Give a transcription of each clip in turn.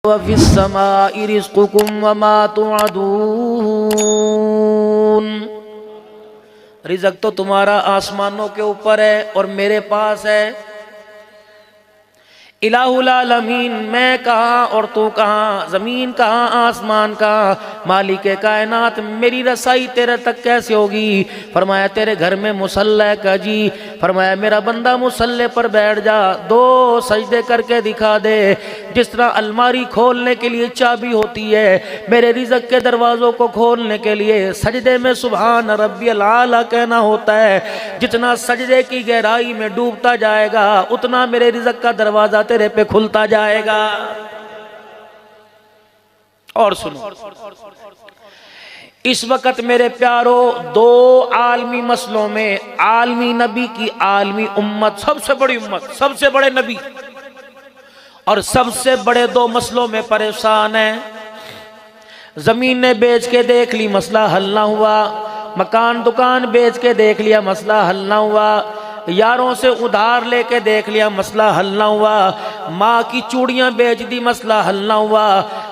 वफ़िस्समाइ रिज़्क़ुकुम वमा तुअदून। रिज़्क़ तो तुम्हारा आसमानों के ऊपर है और मेरे पास है। इलाहुल आलमीन, मैं कहाँ और तू कहाँ, ज़मीन कहाँ आसमान कहाँ, मालिक कायनात, मेरी रसाई तेरे तक कैसे होगी। फरमाया तेरे घर में मुसल्ला का जी। फरमाया मेरा बंदा मुसल्ले पर बैठ जा, दो सजदे करके दिखा दे। जिस तरह अलमारी खोलने के लिए चाबी होती है, मेरे रिज़्क़ के दरवाज़ों को खोलने के लिए सजदे में सुभान रब्बियल आला कहना होता है। जितना सजदे की गहराई में डूबता जाएगा उतना मेरे रिज़्क़ का दरवाज़ा तेरे पे खुलता जाएगा। और सुनो, इस वक्त मेरे प्यारो दो आलमी मसलों में आलमी नबी की आलमी उम्मत, सबसे बड़ी उम्मत, सबसे बड़े नबी और सबसे बड़े दो मसलों में परेशान है। जमीन ने बेच के देख ली, मसला हल ना हुआ। मकान दुकान बेच के देख लिया, मसला हल ना हुआ। यारों से उधार लेके देख लिया, मसला हल ना हुआ। माँ की चूड़ियाँ बेच दी, मसला हल ना हुआ।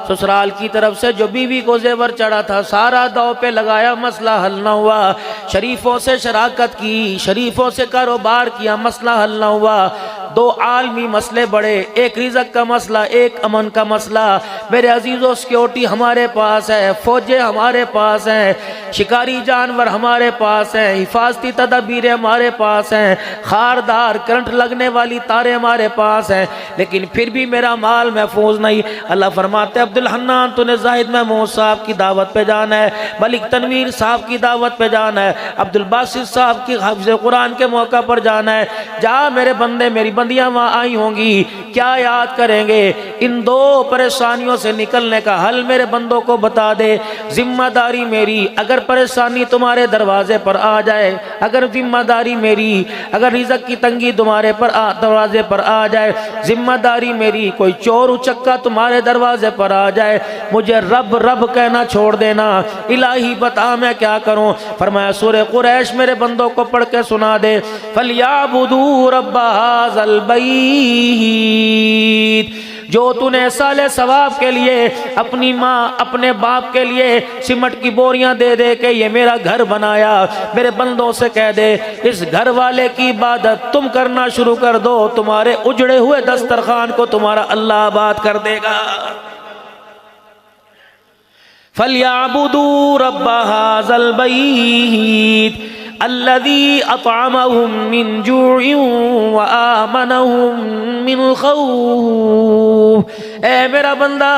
ससुराल की तरफ से जो बीवी को जेवर चढ़ा था सारा दाव पे लगाया, मसला हल ना हुआ। शरीफों से शराकत की, शरीफों से कारोबार किया, मसला हल ना हुआ। दो आलमी मसले बड़े, एक रिज़्क़ का मसला, एक अमन का मसला। मेरे अजीज़ों, सिक्योरिटी हमारे पास है, फौजें हमारे पास हैं, शिकारी जानवर हमारे पास हैं, हिफाजती तदबीरें हमारे पास हैं, खारदार करंट लगने वाली तारे हमारे पास हैं, लेकिन फिर भी मेरा माल महफूज नहीं। अल्लाह फरमाते अब्दुल हन्नान, तूने जाहिद महमूद साहब की दावत पे जाना है, मलिक तनवीर साहब की दावत पे जाना है, अब्दुल बासित साहब की हाफिज़ कुरान के मौका पर जाना है। जा मेरे बंदे, मेरी बंदियां वहाँ आई होंगी, क्या याद करेंगे। इन दो परेशानियों से निकलने का हल मेरे बंदों को बता दे। जिम्मेदारी मेरी, अगर परेशानी तुम्हारे दरवाजे पर आ जाए, अगर जिम्मेदारी मेरी, अगर रिज़्क़ की तंगी तुम्हारे पर दरवाजे पर आ जाए, जिम्मेदारी मेरी, कोई चोर उचक्का तुम्हारे दरवाजे पर आ जाए, मुझे रब रब कहना छोड़ देना। इलाही बता मैं क्या करूं। फरमाया सूरह कुरैश मेरे बंदों को पढ़ के सुना दे। फलियाबुदू रब्ब हाज़ल बैत, जो तूने साले सवाब के लिए अपनी माँ अपने बाप के लिए सिमट की बोरियां दे दे के ये मेरा घर बनाया, मेरे बंदों से कह दे इस घर वाले की इबादत तुम करना शुरू कर दो, तुम्हारे उजड़े हुए दस्तरखान को तुम्हारा अल्लाह आबाद कर देगा। फलियाबुदू रब्ब हाज़ल बैत अल्लज़ी अतअमहुम मिन जूइन व आमनहुम मिन खौफ। ए मेरा बंदा,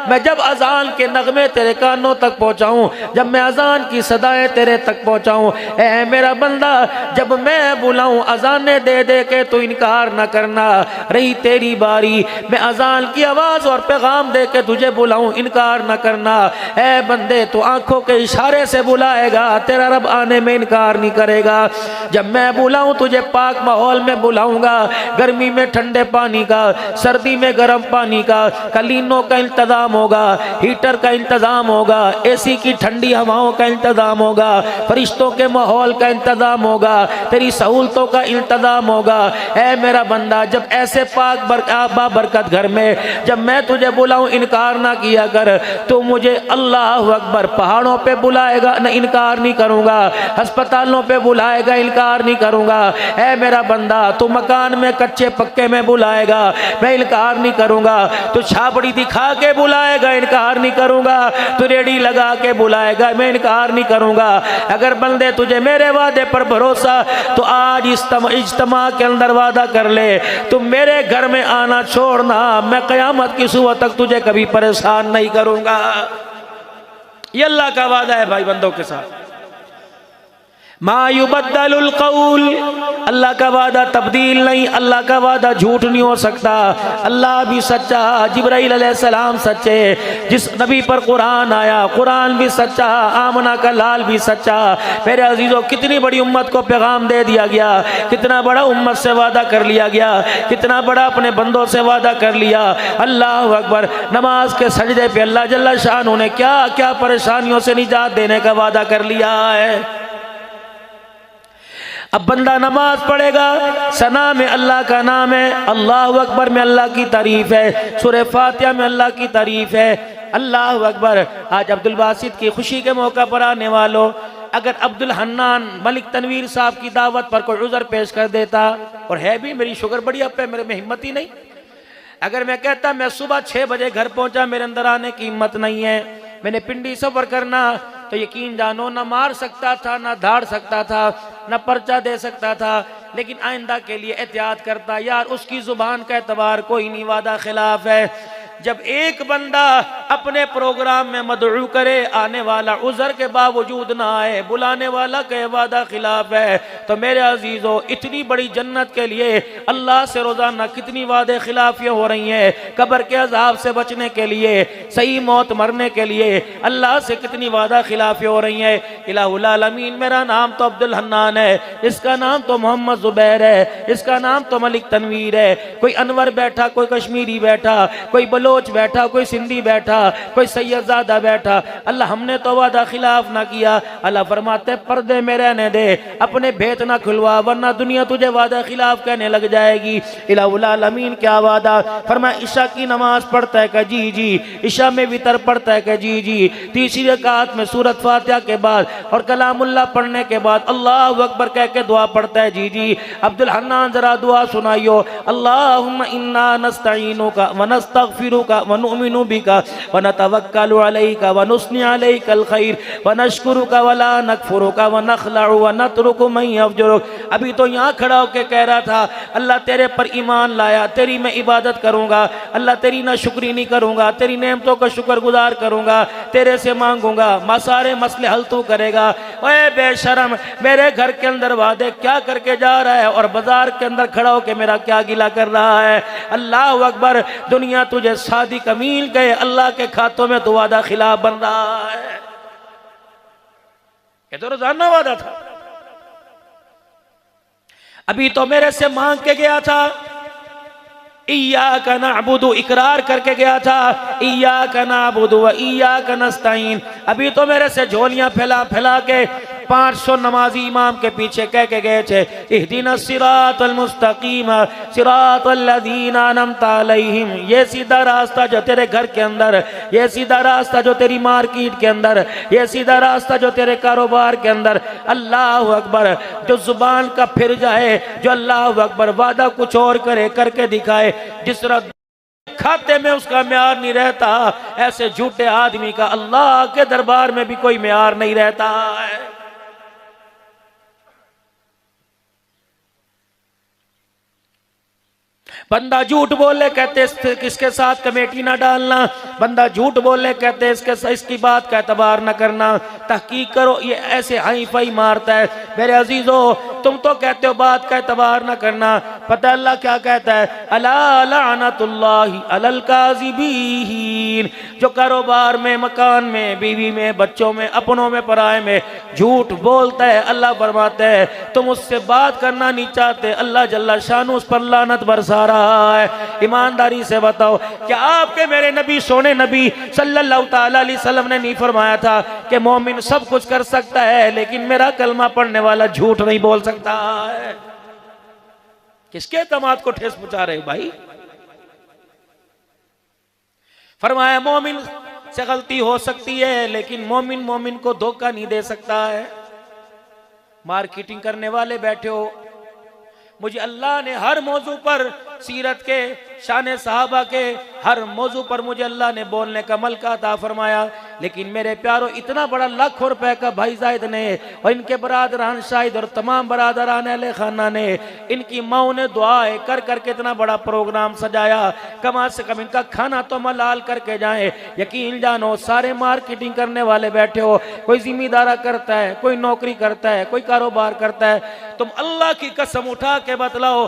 मैं जब अजान के नगमे तेरे कानों तक पहुँचाऊँ, जब मैं अजान की सदाएं तेरे तक पहुँचाऊँ, ए मेरा बंदा, जब मैं बुलाऊँ अजाने दे दे के तू इनकार न करना। रही तेरी बारी, मैं अजान की आवाज़ और पैगाम दे के तुझे बुलाऊँ, इनकार न करना। ए बंदे, तू आँखों के इशारे से बुलाएगा, तेरा रब आने में इनकार नहीं करेगा। जब मैं बुलाऊं तुझे पाक माहौल में बुलाऊंगा, गर्मी में ठंडे पानी का, सर्दी में गर्म पानी का, कलीनों का इंतजाम होगा, हीटर का इंतजाम होगा, एसी की ठंडी हवाओं का इंतजाम होगा, फरिश्तों के माहौल का इंतजाम होगा, तेरी सहूलतों का इंतजाम होगा। ऐ मेरा बंदा, जब ऐसे पाक बरकत घर में जब मैं तुझे बुलाऊं, इनकार ना किया कर। तू मुझे अल्लाह अकबर पहाड़ों पे बुलाएगा, न इनकार नहीं करूंगा। अस्पतालों पे बुलाएगा, इनकार नहीं करूंगा। ऐ मेरा बंदा, तू मकान में कच्चे पक्के में बुलाएगा, मैं इनकार नहीं करूंगा। तू छाबड़ी दिखा के बुलाएगा, इनकार नहीं करूंगा। तू रेडी लगा के बुलाएगा, मैं इनकार नहीं करूंगा। अगर बंदे तुझे मेरे वादे पर भरोसा, तो आज इज्तिमा के अंदर वादा कर ले, तुम मेरे घर में आना छोड़ना, मैं क़यामत की सुबह तक तुझे कभी परेशान नहीं करूंगा। ये अल्लाह का वादा है भाई बंदों के साथ। मा युबद्दलुल कौल, अल्लाह का वादा तब्दील नहीं, अल्लाह का वादा झूठ नहीं हो सकता। अल्लाह भी सच्चा, जिब्राइल अलैहिस्सलाम सच्चे, जिस नबी पर कुरान आया कुरान भी सच्चा, आमना का लाल भी सच्चा। मेरे अजीजों, कितनी बड़ी उम्मत को पैगाम दे दिया गया, कितना बड़ा उम्मत से वादा कर लिया गया, कितना बड़ा अपने बंदों से वादा कर लिया। अल्लाह अकबर। नमाज के सजदे पे अल्लाह जल्ला शान ने क्या क्या परेशानियों से निजात देने का वादा कर लिया है। अब बंदा नमाज पढ़ेगा, सना में अल्लाह का नाम है, अल्लाह अकबर में अल्लाह की तारीफ है, सूरह फातिहा में अल्लाह की तारीफ है, अल्लाह अकबर। आज अब्दुल बासित की खुशी के मौका पर आने वालों, अगर अब्दुल हन्नान मलिक तनवीर साहब की दावत पर कोई उज़र पेश कर देता, और है भी मेरी शुगर बड़ी अप है, मेरे में हिम्मत ही नहीं, अगर मैं कहता मैं सुबह 6 बजे घर पहुंचा, मेरे अंदर आने की हिम्मत नहीं है, मैंने पिंडी सफर करना, तो यकीन जानो ना मार सकता था, ना धाड़ सकता था, ना पर्चा दे सकता था, लेकिन आइंदा के लिए एहतियात करता, यार उसकी जुबान का एतबार कोई नहीं, वादा खिलाफ है। जब एक बंदा अपने प्रोग्राम में मदऊ करे, आने वाला उज़र के बावजूद ना आए, बुलाने वाला के वादा खिलाफ है, तो मेरे अजीजों इतनी बड़ी जन्नत के लिए अल्लाह से रोजाना कितनी वादे खिलाफियाँ हो रही हैं, कब्र के अजाब से बचने के लिए, सही मौत मरने के लिए अल्लाह से कितनी वादा खिलाफियाँ हो रही हैं। इलाहुल आलमीन, मेरा नाम तो अब्दुल हन्नान है, इसका नाम तो मोहम्मद जुबैर है, इसका नाम तो मलिक तनवीर है, कोई अनवर बैठा, कोई कश्मीरी बैठा, कोई बलोच बैठा, कोई सिंधी बैठा, कोई सैयदजादा बैठा, अल्लाह हमने तो वादा खिलाफ ना किया। अल्लाह फरमाते पर्दे में रहने दे, अपने भेद ना खुलवा, वरना दुनिया तुझे वादा खिलाफ कहने लग जाएगी। इलाहुल आलमीन क्या वादा फरमाया, ईशा की नमाज पढ़ता है क्या? जी जी। ईशा में वितर पढ़ता है क्या? जी जी। तीसरी रकात में सूरत फातिहा के बाद और कलामुल्लाह पढ़ने के बाद अल्लाह अकबर कह के दुआ पढ़ता है। जी जी। अब्दुल हन्नान जरा दुआ सुनाइयो। अल्लाहुम्मा इन्ना नस्तईनुका व नस्तगफिरुका व नुमिनु बिका व नतवक्कलु अलैका व नुस्नी अलैकल खैर व नशकुरुका व ला नकफुरुका व नखलउ व नतरुकु मन यफजुरुक। अभी तो यहाँ खड़ा होकर कह रहा था अल्लाह तेरे पर ईमान लाया, तेरी मैं इबादत करूँगा, अल्लाह तेरी ना शुक्री नहीं करूँगा, तेरी नेमतों का शुक्रगुजार करूँगा, तेरे से मांगूंगा, सारे मसले हल तू करेगा। ओए बेशरम, मेरे घर के अंदर वादे क्या करके जा रहा है और बाजार के अंदर खड़ा होकर मेरा क्या गिला कर रहा है। अल्लाह अकबर, दुनिया तुझे शादी कमील गए, अल्लाह के खातों में तो वादा खिलाफ बन रहा है। ये तो रोजाना वादा था। अभी तो मेरे से मांग के गया था, इय्याका नअबुदु, इकरार करके गया था, इय्याका नअबुदु व इय्याका नस्तईन। अभी तो मेरे से झोलियां फैला फैला के 500 नमाजी इमाम के पीछे कह के गए थे, इहदिनस सिरातल मुस्तकीम सिरातल लज़ीना अनअमता अलैहिम। ये सीधा रास्ता जो तेरे घर के अंदर, ये सीधा रास्ता जो तेरी मार्केट के अंदर, ये सीधा रास्ता जो तेरे कारोबार के अंदर। अल्लाह अकबर, जो जुबान का फिर जाए, जो अल्लाह अकबर वादा कुछ और करे, करके दिखाए, जिस तरह खाते में उसका म्यार नहीं रहता, ऐसे झूठे आदमी का अल्लाह के दरबार में भी कोई म्यार नहीं रहता है। बंदा झूठ बोले कहते इसके साथ कमेटी ना डालना, बंदा झूठ बोले कहते इसकी बात का एतबार ना करना, तहकीक करो, ये ऐसे हाई फाई मारता है। मेरे अजीजों, तुम तो कहते हो बात का एतबार ना करना, पता अल्लाह क्या कहता है, अला लानतुल्लाहि अलल काज़िबीन। जो कारोबार में, मकान में, बीवी में, बच्चों में, अपनों में, पराए में झूठ बोलता है, अल्लाह फरमाता है तुम उससे बात करना नहीं चाहते, अल्लाह जल्ला शानु उस पर लानत बरसा रहा है। ईमानदारी से बताओ, क्या आपके मेरे नबी, सोने नबी सल्लल्लाहु तआला अलैहि वसल्लम ने नहीं फरमाया था कि मोमिन सब कुछ कर सकता है लेकिन मेरा कलमा पढ़ने वाला झूठ नहीं बोल सकता है? किसके एतमाद को ठेस पहुंचा रहे हो भाई? फरमाया मोमिन से गलती हो सकती है लेकिन मोमिन मोमिन को धोखा नहीं दे सकता है। मार्केटिंग करने वाले बैठे हो, मुझे अल्लाह ने हर मौजू पर, सीरत के, शान सहाबा के हर मौजू पर मुझे अल्लाह ने बोलने का मलका अता फरमाया, लेकिन मेरे प्यारों इतना बड़ा लाखों रुपए का भाई जायद ने और इनके बरादरान शाहिद और तमाम बरादरान अहले खाना ने, इनकी माओ ने दुआएं कर करके इतना बड़ा प्रोग्राम सजाया, कम से कम इनका खाना तो मलाल करके जाए। यकीन जानो, सारे मार्केटिंग करने वाले बैठे हो, कोई जिम्मेदारा करता है, कोई नौकरी करता है, कोई कारोबार करता है, तुम अल्लाह की कसम उठा के बतलाओ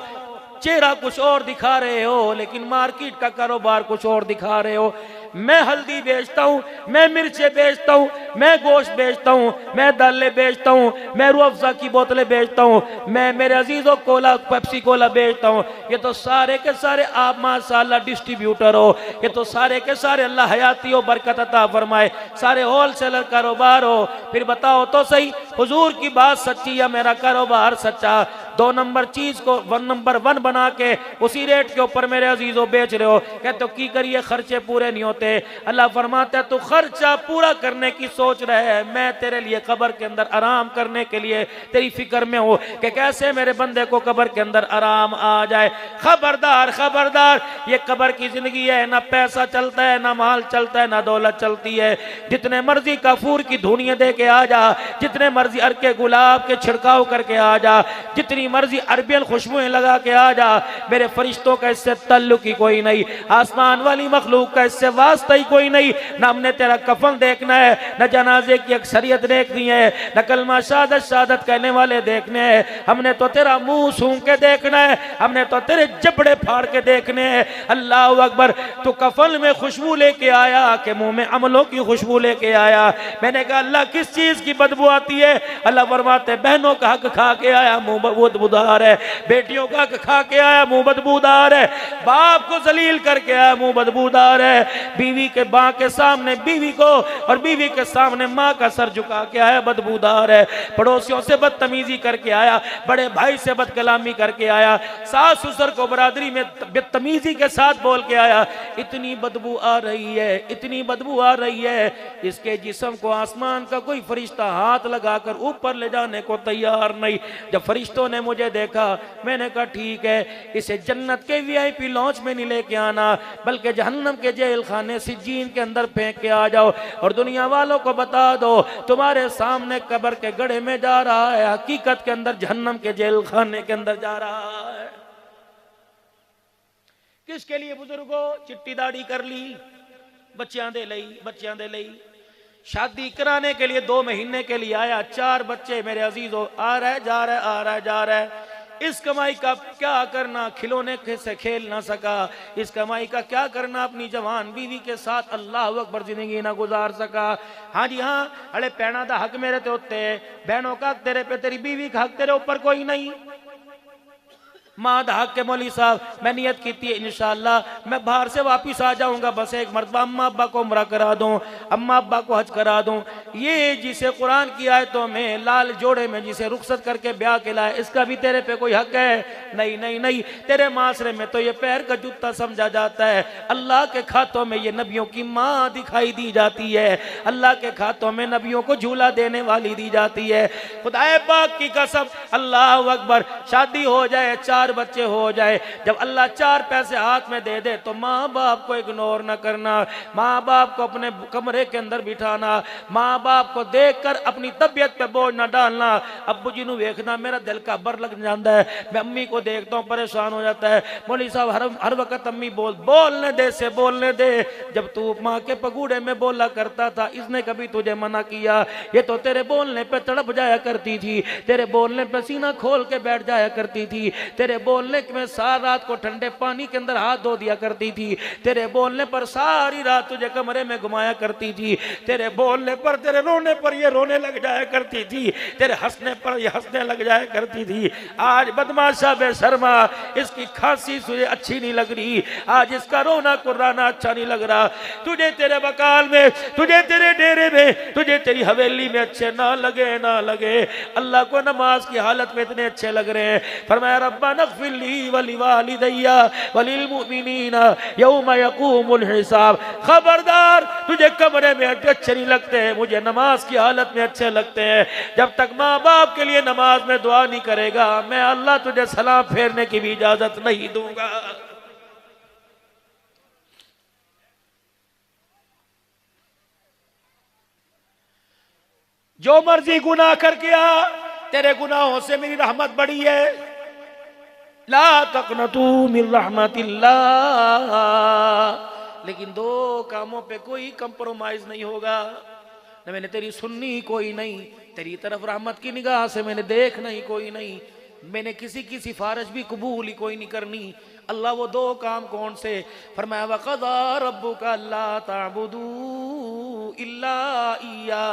चेहरा कुछ और दिखा रहे हो, लेकिन मार्केट का कारोबार कुछ और दिखा रहे हो। मैं हल्दी बेचता हूँ, मैं मिर्चें बेचता हूँ, मैं गोश्त बेचता हूँ, मैं दालें बेचता हूँ, मैं रूह अफ़ज़ा की बोतलें बेचता हूँ, मैं मेरे अजीज़ों कोला पेप्सी कोला बेचता हूँ। ये तो सारे के सारे आप माशाअल्लाह डिस्ट्रीब्यूटर हो, ये तो सारे के सारे अल्लाह हयाती हो बरकत अता फरमाए, सारे होलसेलर कारोबार हो। फिर बताओ तो सही, हुजूर की बात सच्ची या मेरा कारोबार सच्चा? 2 नंबर चीज को 1 नंबर 1 बना के उसी रेट के ऊपर मेरे अजीजों बेच रहे हो। कहते हो की करिए, खर्चे पूरे नहीं होते। अल्लाह फरमाता है तू खर्चा पूरा करने की सोच रहे है, मैं तेरे लिए कब्र के अंदर आराम करने के लिए तेरी फिक्र में हूँ कि कैसे मेरे बंदे को कब्र के अंदर आराम आ जाए। खबरदार खबरदार, ये कब्र की जिंदगी है, ना पैसा चलता है, ना माल चलता है, ना दौलत चलती है। जितने मर्जी काफूर की धुनिया दे के आ जा, जितने मर्जी अरके गुलाब के छिड़काव करके आ जा, जितनी मर्जी अरबियन खुशबुएं लगा के आ जा, मेरे फरिश्तों का इससे तल्लुक ही कोई नहीं, आसमान वाली मखलूक का इससे वास्ता ही कोई नहीं। ना हमने तेरा कफन देखना है, न जनाजे की अक्सरियत देखनी है, न कलमा शहादत शहादत कहने वाले देखने हैं। हमने तो तेरा मुंह सूंघ के देखना है, हमने तो तेरे जबड़े फाड़ के देखने हैं। अल्लाह अकबर, तो कफन में खुशबू लेके आया कि मुंह में अमलों की खुशबू लेके आया? मैंने कहा अल्लाह किस चीज की बदबू आती है? अल्लाह फरमाते बहनों का हक खा के आया, मुंह बदबूदार है। बेटियों का हक खा के आया, मुंह बदबूदार है। बाप को जलील करके आया, मुंह बदबूदार है। बीवी के माँ के सामने बीवी को और बीवी के सामने माँ का सर झुका के आया, बदबूदार है। पड़ोसियों से बदतमीजी करके आया, बड़े भाई से बदकलामी करके आया, सास ससुर को बरादरी में बदतमीजी के साथ बोल के आया। इतनी बदबू आ रही है, इतनी बदबू आ रही है, इसके जिस्म को आसमान का कोई फरिश्ता हाथ लगाकर ऊपर ले जाने को तैयार नहीं। जब फरिश्तों ने मुझे देखा, मैंने कहा ठीक है, इसे जन्नत के वीआईपी लॉन्च में नहीं लेके आना, बल्कि जहन्नम के जेल खाने सिज्जीन के अंदर फेंक के आ जाओ और दुनिया वालों को बता दो तुम्हारे सामने कब्र के गड्ढे में जा रहा है, हकीकत के अंदर जहन्नम के जेल खाने के अंदर जा रहा है। किसके लिए बुजुर्गों? चिट्टी दाढ़ी कर ली, बच्चियां दे लई, बच्चियां दे लई, शादी कराने के लिए 2 महीने के लिए आया, 4 बच्चे मेरे अजीजों, आ रहा है जा रहा है, आ रहा है जा रहा है। इस कमाई का क्या करना? खिलौने से खेल ना सका। इस कमाई का क्या करना? अपनी जवान बीवी के साथ अल्लाह अकबर जिंदगी ना गुजार सका। हाँ जी हाँ, अरे पैना दा हक मेरे ते उत्ते, बहनों का हक तेरे पे, तेरी बीवी का हक तेरे ऊपर कोई नहीं। माँ दा हक के मौली साहब, मैं नियत की थी इंशाअल्लाह मैं बाहर से वापिस आ जाऊंगा, बस एक मरतबा अम्मा अब्बा को उम्रा करा दूं, अम्मा अब्बा को हज करा दूं। ये जिसे कुरान की आयतों में लाल जोड़े में जिसे रुखसत करके ब्याह के लाए, इसका भी तेरे पे कोई हक है? नहीं नहीं नहीं, तेरे माशरे में तो ये पैर का जूता समझा जाता है। अल्लाह के खातों में ये नबियों की माँ दिखाई दी जाती है, अल्लाह के खातों में नबियों को झूला देने वाली दी जाती है। खुदाए पाक की कसम, अल्लाह अकबर, शादी हो जाए, 4 बच्चे हो जाए, जब अल्लाह 4 पैसे हाथ में दे दे तो माँ बाप को इग्नोर न करना, माँ बाप को अपने कमरे के अंदर बिठाना, माँ बाप को देखकर अपनी तबीयत पे बोझ न डालना। अब्बू जी नू देखना मेरा दिल का बर लग जाता है, मैं अम्मी को देखता हूँ परेशान हो जाता है। मौली साहब हर वक्त अम्मी बोलने दे से बोलने दे। जब तू माँ के पगूड़े में बोला करता था, इसने कभी तुझे मना किया? ये तो तेरे बोलने पे तड़प जाया करती थी, तेरे बोलने पे सीना खोल के बैठ जाया करती थी, तेरे बोलने में सारी रात को ठंडे पानी के अंदर हाथ धो दिया करती थी, तेरे बोलने पर सारी रात तुझे कमरे में घुमाया करती थी, तेरे बोलने पर, तेरे रोने पर ये रोने लग जाया करती थी, तेरे हंसने पर ये हंसने लग जाया करती थी। आज बदमाशा बेशर्मा, इसकी खांसी तुझे अच्छी नहीं लग रही, आज इसका रोना कुर्राना अच्छा नहीं लग रहा। तुझे तेरे बकाल में, तुझे तेरे डेरे में, तुझे तेरी हवेली में अच्छे ना लगे, ना लगे, अल्लाह को नमाज की हालत में इतने अच्छे लग रहे हैं। फरमाया रब्बाना इग़फ़िरली वलिवालिदैया वलिलमुमिनीना यौमा यक़ूमुल हिसाब। खबरदार, तुझे कमरे में अच्छे नहीं लगते हैं, मुझे नमाज की हालत में अच्छे लगते हैं। जब तक माँ बाप के लिए नमाज में दुआ नहीं करेगा, मैं अल्लाह तुझे सलाम फेरने की भी इजाजत नहीं दूंगा। जो मर्जी गुनाह करके आ, तेरे गुनाहों से मेरी रहमत बड़ी है। ला तक़नतू मिन रहमतिल्लाह। लेकिन 2 कामों पे कोई कंप्रोमाइज नहीं होगा। न मैंने तेरी सुननी कोई नहीं, तेरी तरफ रहमत की निगाह से मैंने देखना ही कोई नहीं। मैंने किसी की सिफारिश भी कबूल ही कोई नहीं करनी। अल्लाह वो दो काम कौन से? फरमाया वक़ज़ा रब्बुका अल्ला ताबुदू इल्ला इय्या।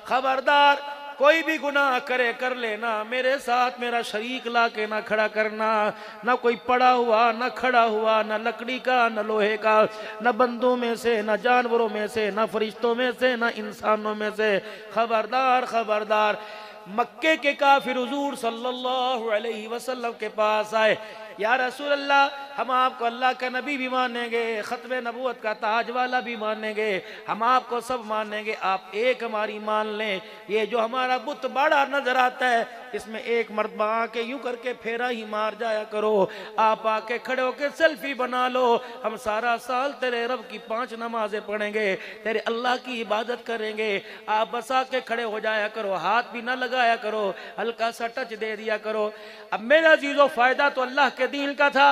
खबरदार कोई भी गुनाह करे कर लेना, मेरे साथ मेरा शरीक ला के ना खड़ा करना। ना कोई पड़ा हुआ, ना खड़ा हुआ, ना लकड़ी का, ना लोहे का, ना बंदों में से, ना जानवरों में से, ना फरिश्तों में से, ना इंसानों में से। खबरदार खबरदार। मक्के के काफिर हुजूर सल्लल्लाहु अलैहि वसल्लम के पास आए, या रसूल अल्लाह, हम आपको अल्लाह का नबी भी मानेंगे, खत्म नबूवत का ताज वाला भी मानेंगे, हम आपको सब मानेंगे, आप एक हमारी मान लें। ये जो हमारा बुत बड़ा नजर आता है, इसमें एक मर्तबा आके यूं करके फेरा ही मार जाया करो। आप आके खड़े होके सेल्फी बना लो, हम सारा साल तेरे रब की 5 नमाजें पढ़ेंगे, तेरे अल्लाह की इबादत करेंगे। आप बस आके खड़े हो जाया करो, हाथ भी ना लगाया करो, हल्का सा टच दे दिया करो। अब मेरा अजीजों, फायदा तो अल्लाह के दीन का था।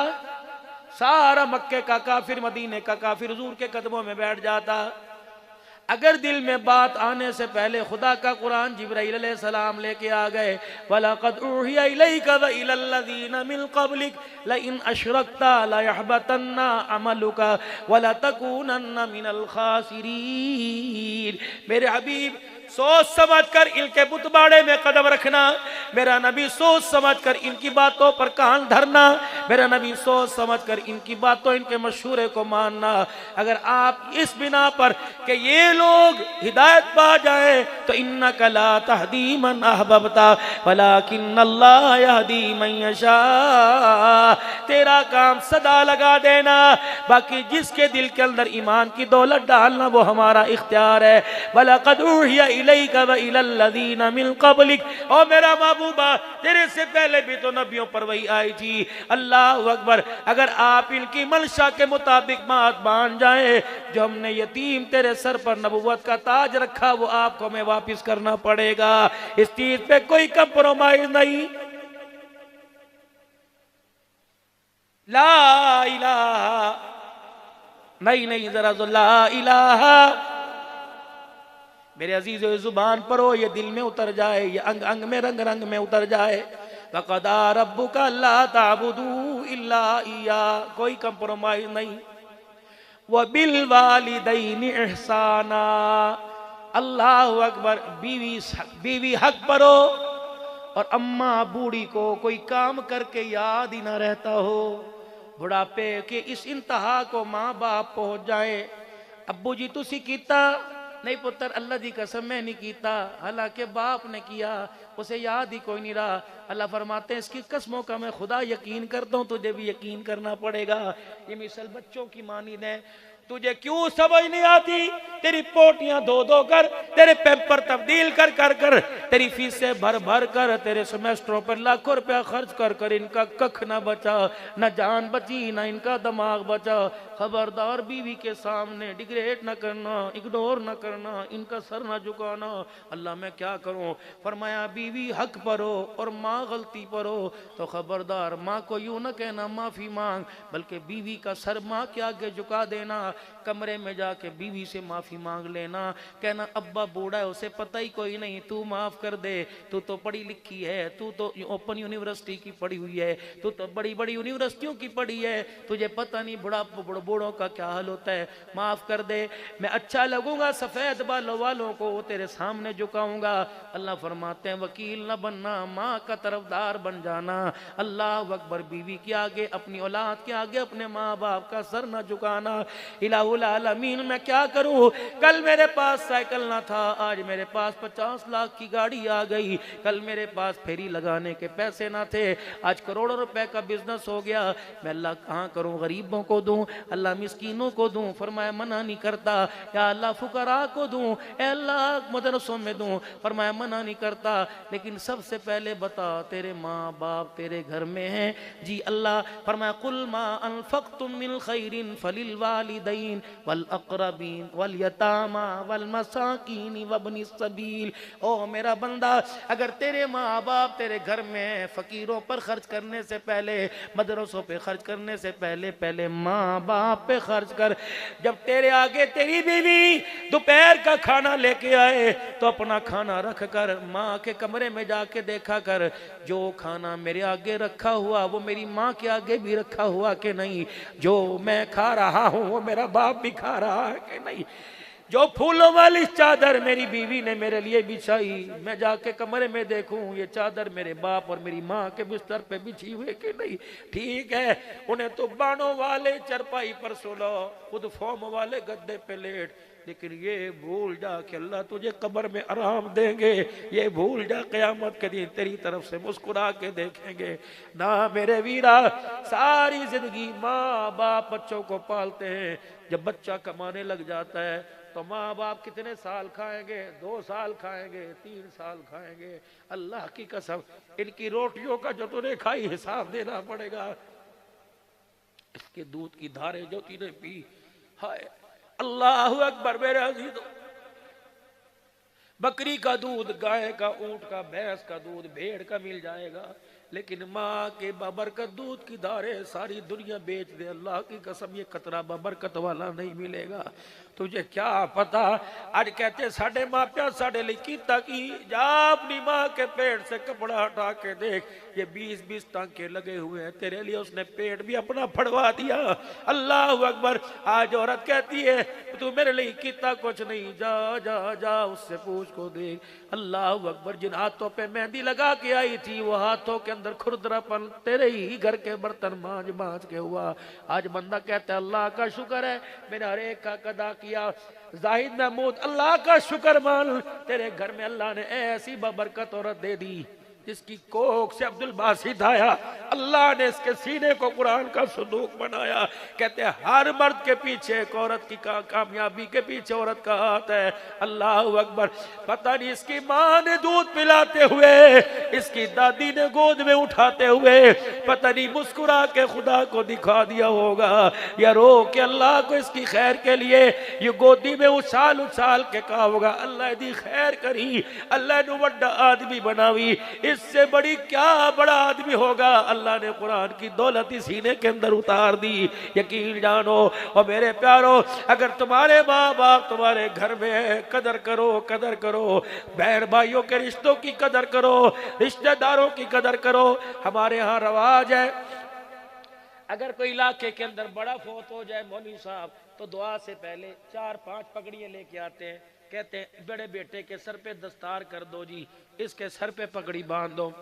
सारा मक्के का काफिर, मदीने का काफिर हुजूर के कदमों में बैठ जाता। अगर दिल में बात आने से पहले खुदा का कुरान जिब्राइल अलैहिस्सलाम लेके आ गए, वलक़द उहिया इलैका व इलल्लज़ीना मिन क़ब्लिक लइन अशरकता लयहबतन्ना अमलुका वलतकूनन्ना मिनल खासिरीन। मेरे हबीब, सोच समझ कर इनके बुतबाड़े में कदम रखना। मेरा नबी, सोच समझ कर इनकी बातों पर कान धरना। मेरा नबी, सोच समझ कर इनकी बातों, इनके मशूरे को मानना। अगर आप इस बिना पर कि ये लोग हिदायत पा जाए तो इन्नका ला तहदी मन अहबबता वलाकिन्नल्लाह यहदी मन यशा, तेरा काम सदा लगा देना, बाकी जिसके दिल के अंदर ईमान की दौलत डालना वो हमारा इख्तियार है। वलक़द उहिया इलैका व इलल्लज़ीना मिन क़ब्लिक, और मेरा महबूबा, तेरे से पहले भी तो नबियों पर वही आई थी। अल्लाह अकबर। अगर आप इनकी मंशा के मुताबिक बात मान जाए, जो हमने यतीम तेरे सर पर नबुव्वत का ताज रखा, वो आपको हमें वापिस करना पड़ेगा। इस चीज पे कोई कंप्रोमाइज नहीं। ला इलाहा, नहीं नहीं, जरा तो ला इलाहा मेरे अजीज़ो जुबान पर हो, ये दिल में उतर जाए, ये अंग अंग में, रंग रंग में उतर जाए। वक़ज़ा रब्बुका अल्ला ताबुदू इल्ला इय्या, कोई कंप्रोमाइज नहीं। व बिल वालिदैनि इहसाना, अल्लाह अकबर। बीवी हक पर हो, और अम्मा बूढ़ी को कोई काम करके याद ही ना रहता हो, बुढ़ापे के इस इंतहा को माँ बाप पहुंच जाए। अब्बू जी तुसी कीता नहीं पुत्र, अल्लाह दी कसम मैं नहीं कीता, हालांकि बाप ने किया, उसे याद ही कोई नहीं रहा। अल्लाह फरमाते हैं इसकी कसमों का मैं खुदा यकीन करता हूँ, तुझे भी यकीन करना पड़ेगा। ये मिसल बच्चों की मानिद है। तुझे क्यों समझ नहीं आती? तेरी पोटियां धो धो कर, तेरे पेपर तब्दील कर कर कर, तेरी फीसें भर भर कर, तेरे सेमेस्टरों पर लाखों रुपया खर्च कर कर इनका कख न बचा, न जान बची न इनका दिमाग बचा। खबरदार, बीवी के सामने डिग्रेड न करना, इग्नोर न करना, इनका सर न झुकाना। अल्लाह मैं क्या करूं? फरमाया बीवी हक पर हो और माँ गलती पर हो तो खबरदार, माँ को यूं न कहना माफी मांग, बल्कि बीवी का सर माँ के आगे झुका देना। कमरे में जाके बीवी से माफी मांग लेना, कहना अब्बा बूढ़ा है, उसे पता ही कोई नहीं, तू माफ कर दे, तू तो पढ़ी लिखी है, तू तो ओपन यूनिवर्सिटी की पढ़ी हुई है, तू तो बड़ी बड़ी यूनिवर्सिटियों की पढ़ी है, तुझे पता नहीं बूढ़ों का क्या हाल होता है, माफ कर दे। मैं अच्छा लगूंगा, सफेद बालों वालों को तेरे सामने झुकाऊंगा। अल्लाह फरमाते हैं वकील न बनना, माँ का तरफदार बन जाना। अल्लाह अकबर। बीवी के आगे, अपनी औलाद के आगे अपने माँ बाप का सर न झुकाना। इलाहुल आलमीन, मैं क्या करूं? कल मेरे पास साइकिल ना था, आज मेरे पास 50 लाख की गाड़ी आ गई। कल मेरे पास फेरी लगाने के पैसे ना थे, आज करोड़ों रुपए का बिजनेस हो गया। मैं अल्लाह कहाँ करूं? गरीबों को दूं, अल्लाह मिस्कीनों को दूं, फरमाया मना नहीं करता। या अल्लाह फुकरा को दूं, ए अल्लाह मदरसों में दूं, फरमाया मना नहीं करता। लेकिन सबसे पहले बता, तेरे माँ बाप तेरे घर में हैं? जी अल्लाह। फरमाया कुल मा अनफक़्तुम मिन खैरिन फलिल वालिदैन वल अक़रबीन वल यतामा वल मसाकीन वब्निस सबील। ओ मेरा बंदा, अगर तेरे माँ बाप तेरे घर में, फकीरों पर खर्च करने से पहले, मदरसों पे खर्च करने से पहले, पहले माँ बाप पे खर्च कर। जब तेरे आगे तेरी बीवी दोपहर का खाना लेके आए तो अपना खाना रख कर माँ के कमरे में जाके देखा कर, जो खाना मेरे आगे रखा हुआ वो मेरी माँ के आगे भी रखा हुआ कि नहीं, जो मैं खा रहा हूँ वो मेरा बाप भी खा रहा है कि नहीं, जो फूलों वाली चादर मेरी बीवी ने मेरे लिए बिछाई, मैं जाके कमरे में देखूं ये चादर मेरे बाप और मेरी माँ के बिस्तर पे बिछी हुई कि नहीं। ठीक है, उन्हें तो बाणों वाले चरपाई पर सुलो, खुद फोम वाले गद्दे पे लेट, लेकिन ये भूल जा कि अल्लाह तुझे कब्र में आराम देंगे, ये भूल जा क़यामत के दिन तेरी तरफ से मुस्कुरा के देखेंगे। ना मेरे वीरा, सारी जिंदगी माँ बाप बच्चों को पालते हैं, जब बच्चा कमाने लग जाता है तो माँ बाप कितने साल खाएंगे, 2 साल खाएंगे, 3 साल खाएंगे। अल्लाह की कसम, इनकी रोटियों का जो तूने खाई हिसाब देना पड़ेगा, इसके दूध की धारें जो तूने पी, हाय अल्लाह अकबर मेरे अजीजों, बकरी का दूध, गाय का, ऊंट का, भैंस का दूध, भेड़ का मिल जाएगा, लेकिन माँ के बबरकत दूध की धारे सारी दुनिया बेच दे, अल्लाह की कसम ये कतरा बबरकत वाला नहीं मिलेगा। तुझे क्या पता, आज कहते साढ़े मापिया साढ़े लिए कीता की, जा अपनी माँ के पेट से कपड़ा हटा के देख, ये 20-20 टांके लगे हुए हैं, तेरे लिए उसने पेट भी अपना फड़वा दिया। अल्लाह अकबर। आज औरत कहती है तू मेरे लिए कीता कुछ नहीं, जा जा जा उससे पूछ को देख। अल्लाह अकबर। जिन हाथों पे मेहंदी लगा के आई थी वो हाथों के अंदर खुरदरापन तेरे ही घर के बर्तन मांझ मांझ के हुआ। आज बंदा कहता है अल्लाह का शुक्र है मैंने हर एक का कदा किया। जाहिद महमूद अल्लाह का शुक्र मान, तेरे घर में अल्लाह ने ऐसी बबरकत औरत दे दी जिसकी कोख से अब्दुल बासित आया, अल्लाह ने इसके सीने को कुरान का सुंदूक बनाया। कहते हैं हर मर्द के पीछे एक औरत की कामयाबी के पीछे औरत का हाथ है। अल्लाह अकबर। पता नहीं इसकी माँ ने दूध पिलाते हुए, इसकी दादी ने गोद में उठाते हुए, पता नहीं मुस्कुरा के खुदा को दिखा दिया होगा या रो के अल्लाह को इसकी खैर के लिए ये गोदी में उछाल उछाल के कहा होगा अल्लाह दी खैर करी, अल्लाह ने बड़ा आदमी बनावी, इससे बड़ी क्या बड़ा आदमी होगा। अल्लाह ने कुरान की दौलत सीने के अंदर उतार दी। यकीन जानो और मेरे प्यारो, अगर तुम्हारे माँ बाप तुम्हारे घर में है, कदर करो, कदर करो। बहन भाइयों के रिश्तों की कदर करो, रिश्तेदारों की कदर करो। हमारे यहाँ रवाज है अगर कोई इलाके के अंदर बड़ा फौत हो जाए मौलवी साहब तो दुआ से पहले 4-5 पगड़ियाँ लेके आते हैं। कहते हैं बड़े बेटे के सर पे दस्तार कर दो जी, इसके सर पे पगड़ी बांध दो।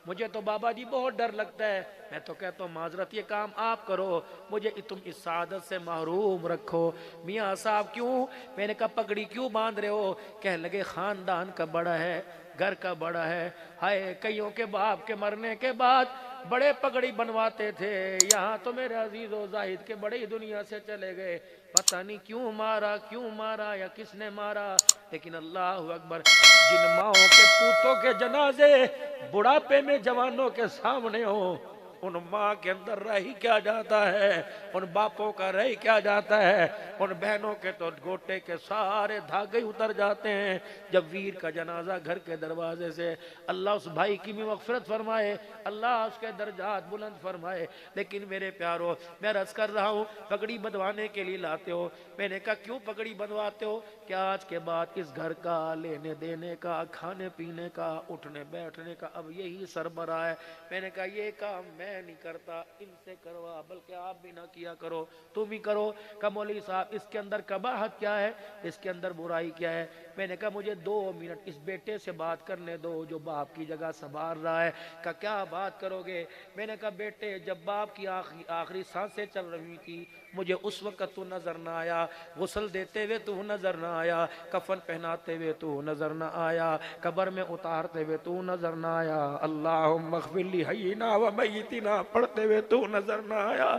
मुझे तो बाबा जी बहुत डर लगता है, मैं तो कहता हूँ माजरत ये काम आप करो, मुझे तुम इस सादत से महरूम रखो। मियाँ साहब क्यों? मैंने कहा पगड़ी क्यों बांध रहे हो? कहने लगे खानदान का बड़ा है, घर का बड़ा है। हाय कईयों के बाप के मरने के बाद बड़े पगड़ी बनवाते थे, यहाँ तो मेरे अजीजो जाहिद के बड़े ही दुनिया से चले गए। पता नहीं क्यों मारा या किसने मारा, लेकिन अल्लाह अकबर। जिन माओं के पूतों के जनाजे बुढ़ापे में जवानों के सामने हो, उन माँ के अंदर रही क्या जाता है, उन बापों का रही क्या जाता है, उन बहनों के तो गोटे के सारे धागे उतर जाते हैं जब वीर का जनाजा घर के दरवाजे से। अल्लाह उस भाई की भी मग़फ़िरत फरमाए, अल्लाह उसके दर्जात बुलंद फरमाए। लेकिन मेरे प्यारो, मैं रस कर रहा हूँ पगड़ी बंधवाने के लिए लाते हो। मैंने कहा क्यों पगड़ी बंधवाते हो? क्या आज के बाद इस घर का लेने देने का, खाने पीने का, उठने बैठने का अब यही सरबराह है। मैंने कहा ये काम मैं नहीं करता, इनसे करवा, बल्कि आप भी ना किया करो, तुम ही करो। का मौलवी साहब इसके अंदर कबाहत क्या है, इसके अंदर बुराई क्या है? मैंने कहा मुझे 2 मिनट इस बेटे से बात करने दो जो बाप की जगह संभाल रहा है। का क्या बात करोगे? मैंने कहा बेटे जब बाप की आखिरी सांसें चल रही थी मुझे उस वक्त तू नजर ना आया, गुस्ल देते हुए तू नजर ना आया, कफन पहनाते हुए तू नजर ना आया, कब्र में उतारते हुए तू नजर ना आया, अल्लाहुम्मा अग़फ़िर ली हय्यिना व मय्यितिना पढ़ते हुए तू नजर ना आया,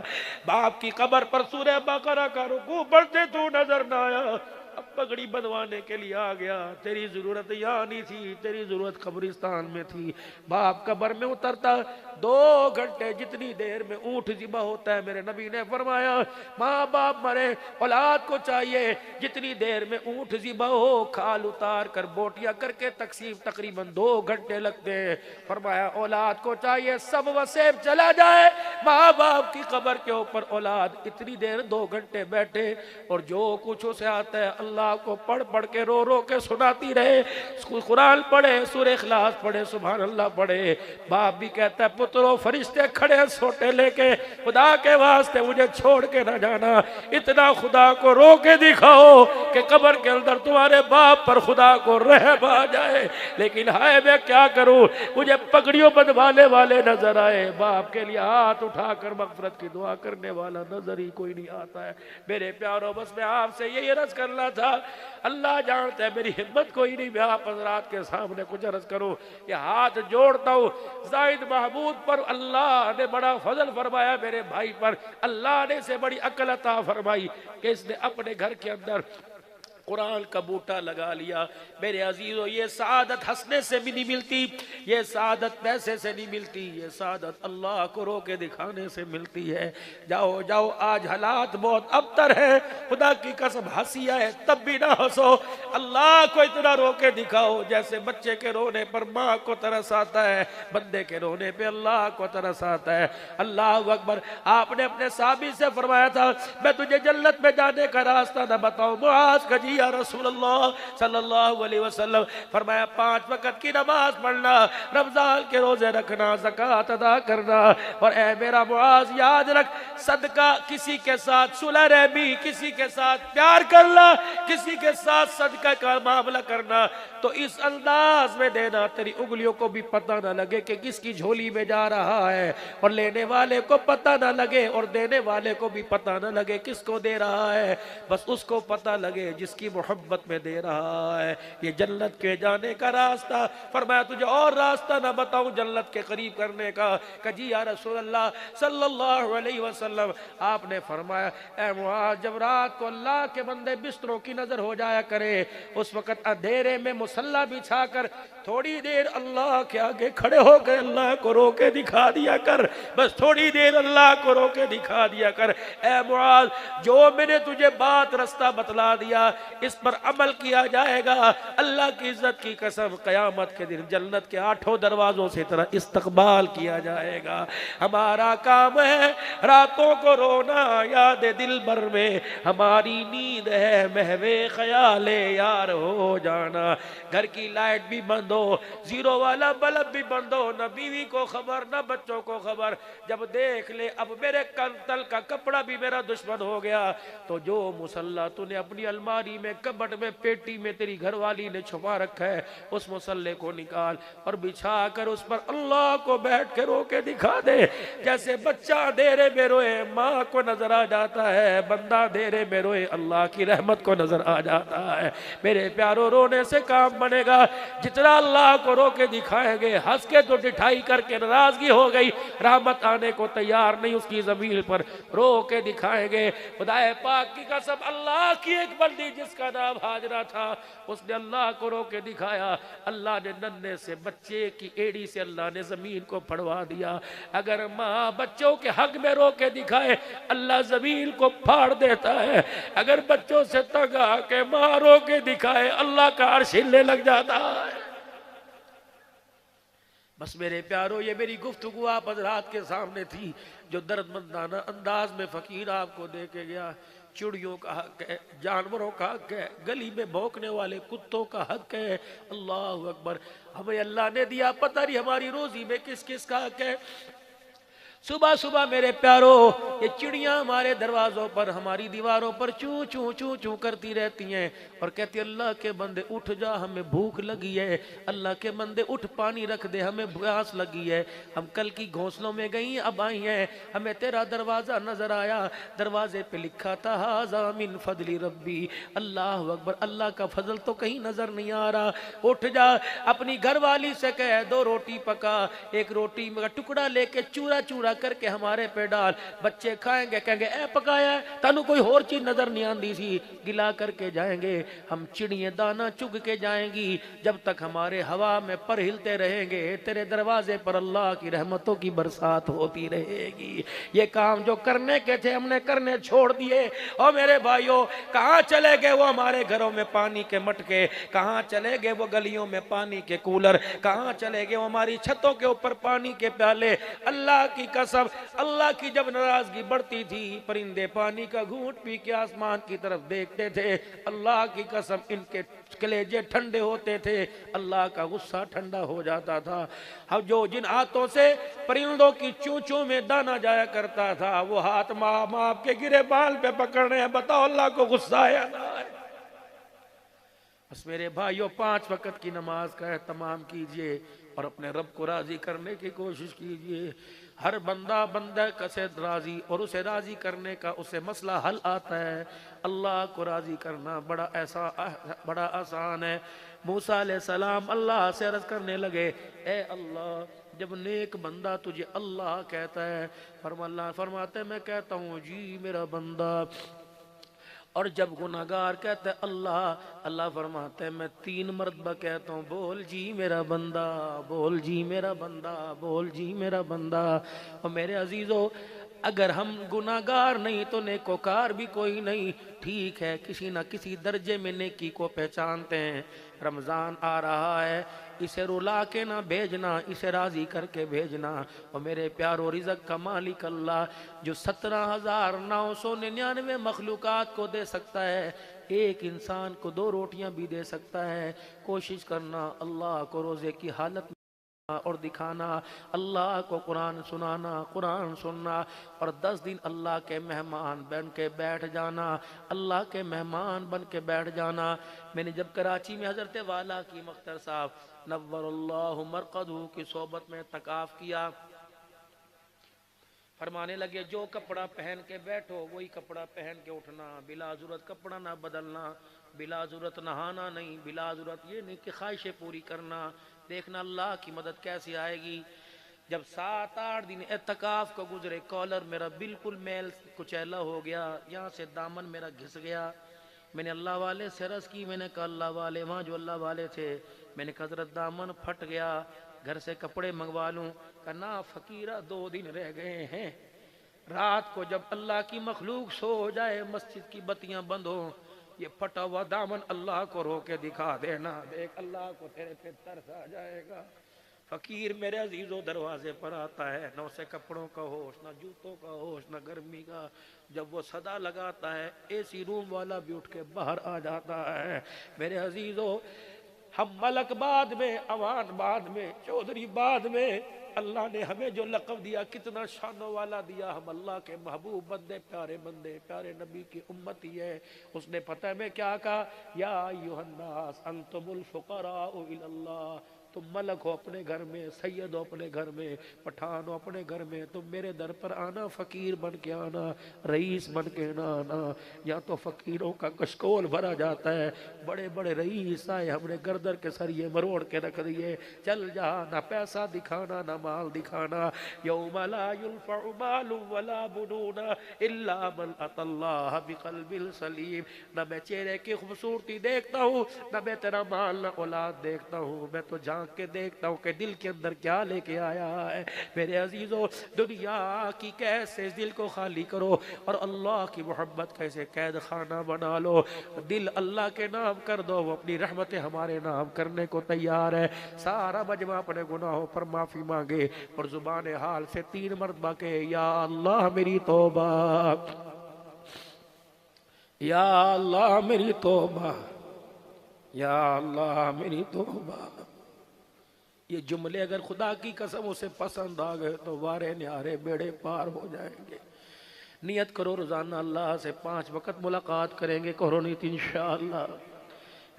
बाप की कब्र पर सूरह बकरा का रुकू पढ़ते तू नजर ना आया। अब पगड़ी बंधवाने के लिए आ गया, तेरी जरूरत यहाँ नहीं थी, तेरी जरूरत कब्रिस्तान में थी। बाप कब्र में उतरता 2 घंटे जितनी देर में ऊंट ज़िबा होता है, मेरे नबी ने फरमाया माँ बाप मरे औलाद को चाहिए जितनी देर में ऊंट ज़िबा हो खाल उतार कर बोटियां करके तकसीम तकरीबन 2 घंटे लगते हैं। फरमाया औलाद को चाहिए सब वसेब चला जाए, माँ बाप की कब्र के ऊपर औलाद इतनी देर 2 घंटे बैठे और जो कुछ उसे आता है अल्लाह अल्लाह को पढ़ पढ़ के रो रो के सुनाती रहे, कुरान पढ़े, सूरह इखलास पढ़े, सुभान अल्लाह पढ़े। बाप भी कहता है पुत्रो फरिश्ते खड़े सोटे लेके, खुदा के वास्ते मुझे छोड़ के ना जाना, इतना खुदा को रो के दिखाओ कि कब्र के अंदर तुम्हारे बाप पर खुदा को रहम आ जाए। लेकिन हाय मैं क्या करूं, मुझे पगड़ियों बंधवाने वाले नजर आए, बाप के लिए हाथ उठाकर मगफरत की दुआ करने वाला नजर ही कोई नहीं आता है। मेरे प्यारों बस मैं आपसे यही अर्ज करना था, अल्लाह जानता है मेरी हिम्मत कोई नहीं, मैं आप हज़रात के सामने कुछ अर्ज करूं। ये हाथ जोड़ता हूं ज़ाहिद महमूद पर, अल्लाह ने बड़ा फजल फरमाया मेरे भाई पर, अल्लाह ने से बड़ी अक्ल अता फरमाई कि इसने अपने घर के अंदर कुरान का बूटा लगा लिया। मेरे अजीजों ये सआदत हंसने से भी नहीं मिलती, ये सआदत पैसे से नहीं मिलती, ये सआदत अल्लाह को रो के दिखाने से मिलती है। जाओ जाओ, आज हालात बहुत अबतर है, खुदा की कसम हंसी आए तब भी ना हंसो, अल्लाह को इतना रो के दिखाओ जैसे बच्चे के रोने पर माँ को तरस आता है, बंदे के रोने पे अल्लाह को तरस आता है। अल्लाह अकबर। आपने अपने साहबी से फरमाया था मैं तुझे जन्नत में जाने का रास्ता न बताऊं, मुआज़ का या रसूलल्लाह सल्लल्लाहु अलैहि वसल्लम। फरमाया 5 वक्त की नमाज पढ़ना, रमजान के रोजे रखना, ज़कात अदा करना, और ए मेरा मुआज़ याद रख सदका किसी के साथ सुलह रहमी, किसी के साथ प्यार करना, किसी के साथ सदका का मामला करना तो इस अंदाज में देना तेरी उंगलियों को भी पता ना लगे कि किसकी झोली में जा रहा है, और लेने वाले को पता ना लगे और देने वाले को भी पता ना लगे किसको दे रहा है, बस उसको पता लगे जिसकी मोहब्बत में दे रहा है। ये जन्नत के जाने का रास्ता। फरमाया तुझे और रास्ता ना बताऊं जन्नत के करीब करने का? कजी या रसूल अल्लाह सल्लल्लाहु अलैहि वसल्लम। आपने फरमाया ए मुआज़ जब रात को अल्लाह के बंदे बिस्तरों की नजर हो जाया करे, उस वक्त अंधेरे में मुसल्ला बिछाकर थोड़ी देर अल्लाह के आगे खड़े हो गए, अल्लाह को रो के दिखा दिया कर, बस थोड़ी देर अल्लाह को रो के दिखा दिया कर। ए मुआज़ जो मैंने तुझे बात रास्ता बतला दिया इस पर अमल किया जाएगा, अल्लाह की इज्जत की कसम क़यामत के दिन जन्नत के 8 दरवाजों से तरह इस्तकबाल किया जाएगा। हमारा काम है रातों को रोना याद दिल भर में, हमारी नींद है महवे ख्याले यार हो जाना। घर की लाइट भी बंद हो, जीरो वाला बल्ब भी बंद हो, न बीवी को खबर न बच्चों को खबर, जब देख ले अब मेरे कंतल का कपड़ा भी मेरा दुश्मन हो गया, तो जो मुसल्ला तूने अपनी अलमारी में कबट में पेटी में तेरी घरवाली ने छुपा रखा है उस मुसल्ले को निकाल और बिछा कर उस पर अल्लाह को बैठ के रो के दिखा दे। जैसे बच्चा अंधेरे में रोए माँ को नजर आ जाता है, बंदा अंधेरे में रोए अल्लाह की रहमत को नजर आ जाता है। मेरे प्यारों रोने से काम बनेगा, जितना अल्लाह को रो के दिखाएंगे, हंस के तो डिठाई करके नाराजगी हो गई, रहमत आने को तैयार नहीं उसकी जमीन पर, रो के दिखाएंगे। खुदाए पाक की कसम अल्लाह की एक बंदी जिसका नाम हाजरा था, उसने अल्लाह को रो के दिखाया, अल्लाह ने नन्हे से बच्चे की एड़ी से अल्लाह ने जमीन को फड़वा दिया। अगर माँ बच्चों के हक में रो के दिखाए अल्लाह जमीन को फाड़ देता है, अगर बच्चों से तंग आके माँ रो के दिखाए अल्लाह का अर्श हिलने लग जाता है। बस मेरे प्यारो ये मेरी गुफ्तगू आप हज़रात के सामने थी, जो दर्दमंदाना अंदाज में फकीर आपको दे के गया। चिड़ियों का हक है, जानवरों का हक है, गली में भौंकने वाले कुत्तों का हक है। अल्लाह अकबर। हमें अल्लाह ने दिया, पता नहीं हमारी रोजी में किस किस का हक है। सुबह सुबह मेरे प्यारो ये चिड़ियां हमारे दरवाजों पर हमारी दीवारों पर चू चू चू चू करती रहती हैं और कहती अल्लाह के बंदे उठ जा, हमें भूख लगी है, अल्लाह के बंदे उठ पानी रख दे, हमें प्यास लगी है, हम कल की घोंसलों में गई अब आई हैं, हमें तेरा दरवाज़ा नजर आया, दरवाजे पे लिखा था हाज़ा मिन फजली रब्बी। अल्लाह अकबर। अल्लाह का फजल तो कहीं नजर नहीं आ रहा। उठ जा, अपनी घरवाली से कह 2 रोटी पका, एक रोटी का टुकड़ा लेके चूरा चूरा करके हमारे पे डाल, बच्चे खाएंगे कहेंगे ए पकाया है, तानू कोई और चीज नजर नहीं आती सी, गिला करके जाएंगे। हम चिड़ियां दाना चुग के जाएंगी, जब तक हमारे हवा में पर हिलते रहेंगे तेरे दरवाजे पर अल्लाह की रहमतों की बरसात होती रहेगी। ये काम जो करने के थे हमने करने छोड़ दिए। और मेरे भाइयों कहाँ चले गए वो हमारे घरों में पानी के मटके, कहाँ चले गए वो गलियों में पानी के कूलर, कहाँ चले गए वो हमारी छतों के ऊपर पानी के प्याले। अल्लाह की कसम, अल्लाह की जब नाराजगी बढ़ती थी, परिंदे पानी का घूंट पी के आसमान की तरफ देखते थे। अल्लाह की कसम, इनके कलेजे ठंडे होते थे, अल्लाह का गुस्सा ठंडा हो जाता था। हम जो जिन हाथों से परिंदों की चोंचों में दाना जाया करता था, वो हाथ माप माप के गिरे बाल पे पकड़ रहे हैं। बताओ अल्लाह को गुस्सा आया ना है? बस मेरे भाइयों, 5 वक्त की नमाज का एहतमाम कीजिए और अपने रब को राजी करने की कोशिश कीजिए। हर बंदा बंदा से राजी और उसे राजी करने का उसे मसला हल आता है। अल्लाह को राजी करना बड़ा आसान है। मूसा अलैहिस्सलाम अल्लाह से अर्ज करने लगे, ए अल्लाह, जब नेक बंदा तुझे अल्लाह कहता है, फरमाते मैं कहता हूँ जी मेरा बंदा, और जब गुनाहगार कहते हैं अल्लाह, अल्लाह फरमाते हैं मैं 3 मरतबा कहता हूँ बोल जी मेरा बंदा, बोल जी मेरा बंदा, बोल जी मेरा बंदा। और मेरे अजीजों, अगर हम गुनाहगार नहीं तो नेकोकार भी कोई नहीं। ठीक है, किसी ना किसी दर्जे में नेकी को पहचानते हैं। रमज़ान आ रहा है, इसे रुला के ना भेजना, इसे राज़ी करके भेजना। और मेरे प्यारो, रिज़्क़ का मालिक अल्लाह, जो 17,999 मखलूक़ात को दे सकता है, एक इंसान को 2 रोटियां भी दे सकता है। कोशिश करना अल्लाह को रोज़े की हालत और दिखाना, अल्लाह को कुरान सुनाना, कुरान सुनना, और 10 दिन अल्लाह के मेहमान बन के बैठ जाना, अल्लाह के मेहमान बन के बैठ जाना। मैंने जब कराची में हज़रत वाला की मख्तर साहब नव्वरुल्लाहु मरक़दहू की सोबत में तकाफ किया, फरमाने लगे जो कपड़ा पहन के बैठो वही कपड़ा पहन के उठना, बिला ज़रूरत कपड़ा ना बदलना, बिला ज़रूरत नहाना नहीं, बिला ज़रूरत ये नहीं कि ख्वाहिशें पूरी करना। देखना अल्लाह की मदद कैसी आएगी। जब 7-8 दिन एतकाफ को गुजरे, कॉलर मेरा बिल्कुल मैल कुचैला हो गया, यहाँ से दामन मेरा घिस गया। मैंने अल्लाह वाले से अर्ज़ की, मैंने कहा अल्लाह वाले, वहाँ जो अल्लाह वाले थे, मैंने कहा हज़रत दामन फट गया, घर से कपड़े मंगवा लूँ? कहा ना फ़कीरा, 2 दिन रह गए हैं। रात को जब अल्लाह की मखलूक सो जाए, मस्जिद की बत्तियां बंद हो, ये फटा हुआ दामन अल्लाह को रो के दिखा देना, देख अल्लाह को तेरे पे तरस आ जाएगा। फकीर मेरे अजीजों दरवाजे पर आता है, न उसे कपड़ों का होश, न जूतों का होश, न गर्मी का। जब वो सदा लगाता है, एसी रूम वाला भी उठ के बाहर आ जाता है। मेरे अजीजों, हम मलक बाद में, अवान बाद में, चौधरी बाद में, अल्लाह ने हमें जो लक़ब दिया कितना शानों वाला दिया। हम अल्लाह के महबूब बंदे, प्यारे नबी की उम्मती है। उसने पता है मैं क्या कहा, या अय्युहन्नास अंतुमुल फुक़राउ इलल्लाह, तुम मलक हो अपने घर में, सैयद हो अपने घर में, पठान हो अपने घर में, तुम मेरे दर पर आना, फ़कीर बन के आना, रईस बन के ना आना। या तो फ़कीरों का कशकोल भरा जाता है, बड़े बड़े रईस आए, हमने गर्दन के सरिये मरोड़ के रख दिए, चल जा, ना पैसा दिखाना ना माल दिखाना। यौम ला युनफ़उ मालुन वला बनुना इल्ला मन अतल्लाह बिक़ल्बिन सलीम। ना मैं चेहरे की खूबसूरती देखता हूँ, ना मैं तेरा माल ना औलाद देखता हूँ, मैं तो जान के देखता हूँ कि दिल के अंदर क्या लेके आया है। मेरे अजीजों, दुनिया की कैसे दिल को खाली करो और अल्लाह की मोहब्बत कैसे कैद खाना बना लो। दिल अल्लाह के नाम कर दो, वो अपनी रहमतें हमारे नाम करने को तैयार है। सारा मजमा अपने गुनाहों पर माफी मांगे और जुबान हाल से 3 मरतबा के, या अल्लाह मेरी तौबा, या अल्लाह मेरी तौबा, या अल्लाह मेरी तौबा। ये जुमले अगर खुदा की कसम उसे पसंद आ गए तो वारे न्यारे बेड़े पार हो जाएंगे। नियत करो रोजाना अल्लाह से 5 वक्त मुलाकात करेंगे, करो नीत इंशाअल्लाह।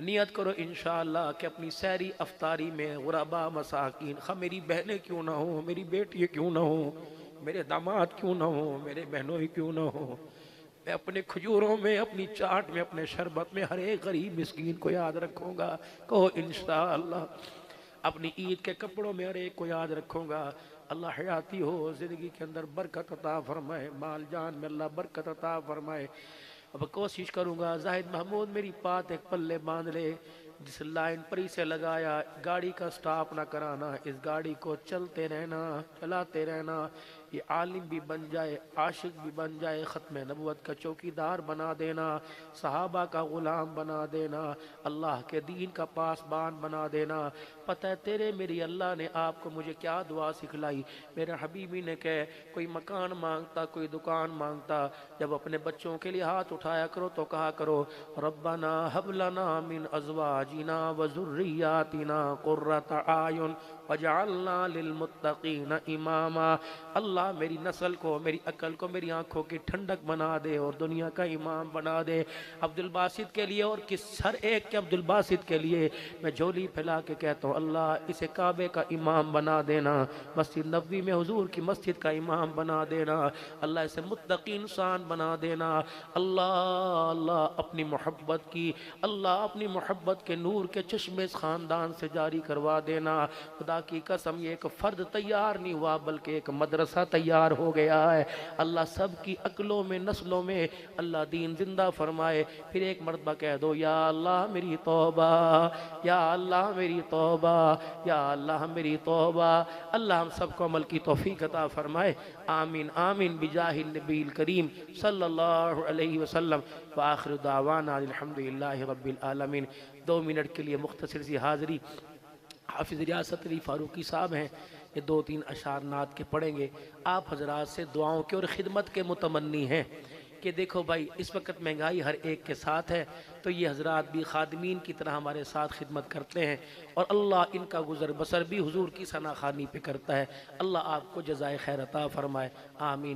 नियत करो इंशाअल्लाह कि अपनी सहरी अफ्तारी में गुरबा मसाकीन, हाँ मेरी बहनें क्यों ना हो, मेरी बेटियाँ क्यों ना हो, मेरे दामाद क्यों ना हो, मेरे बहनों ही क्यों ना हो, मैं अपने खजूरों में, अपनी चाट में, अपने शरबत में हर एक गरीब मिस्कीन को याद रखूँगा। कहो इंशाअल्लाह। अपनी ईद के कपड़ों में हर एक को याद रखूँगा। अल्लाह हयाती हो, ज़िंदगी के अंदर बरकत अता फरमाए, माल जान में अल्लाह बरकत अता फरमाए। अब कोशिश करूँगा जाहिद महमूद मेरी बात एक पल्ले बांध ले। जिस लाइन पर इसे लगाया, गाड़ी का स्टॉप ना कराना, इस गाड़ी को चलते रहना, चलाते रहना। ये आलिम भी बन जाए, आशिक भी बन जाए, ख़त्म नबुवत का चौकीदार बना देना, सहाबा का ग़ुलाम बना देना, अल्लाह के दीन का पासबान बना देना। पता है तेरे मेरी अल्लाह ने आपको मुझे क्या दुआ सिखलाई। मेरे हबीबी ने कहे कोई मकान मांगता, कोई दुकान मांगता, जब अपने बच्चों के लिए हाथ उठाया करो तो कहा करो रब्बना हब लना मिन अज़वाजिना व ज़ुर्रियातिना क़ुर्रता आयुन वजअलना लिलमुत्तक़ीना इमामा। अल्लाह मेरी नस्ल को, मेरी अकल को, मेरी आंखों की ठंडक बना दे और दुनिया का इमाम बना दे। अब्दुल बासित के लिए और किस हर एक के अब्दुल बासित के लिए मैं झोली फैला के कहता हूँ अल्लाह इसे काबे का इमाम बना देना, मस्जिद नबवी में हुजूर की मस्जिद का इमाम बना देना, अल्लाह इसे मुत्तकी इंसान बना देना। अल्लाह अल्लाह अपनी मोहब्बत की, अल्लाह अपनी मोहब्बत के नूर के चश्मे इस ख़ानदान से जारी करवा देना। खुदा की कसम ये एक फ़र्द तैयार नहीं हुआ बल्कि एक मदरसा तैयार हो गया है। अल्लाह सब की अक्लों में, नस्लों में अल्लाह दीन जिंदा फरमाए। फिर एक मरतबा कह दो या अल्लाह मेरी तौबा, या अल्लाह मेरी तौबा, या अल्लाह मेरी तौबा। अल्लाह हम सबको अमल की तौफीक अता फरमाए। आमीन आमीन बिजाहिल नबील करीम सल्लल्लाहु अलैहि वसल्लम। व आखिर दावाना अल्हम्दुलिल्लाहि रब्बिल आलमीन। 2 मिनट के लिए मुख्तसर सी हाज़री हाफिज़ रियासत अली फ़ारूकी साहब हैं, ये 2-3 अशार नात के पढ़ेंगे। आप हजरात से दुआओं के और ख़िदमत के मुतमन्नी हैं कि देखो भाई इस वक्त महंगाई हर एक के साथ है, तो ये हजरात भी खादिमीन की तरह हमारे साथ खिदमत करते हैं और अल्लाह इनका गुज़र बसर भी हुजूर की सना खानी पे करता है। अल्लाह आपको जज़ाए खैर अता फ़रमाए। आमीन।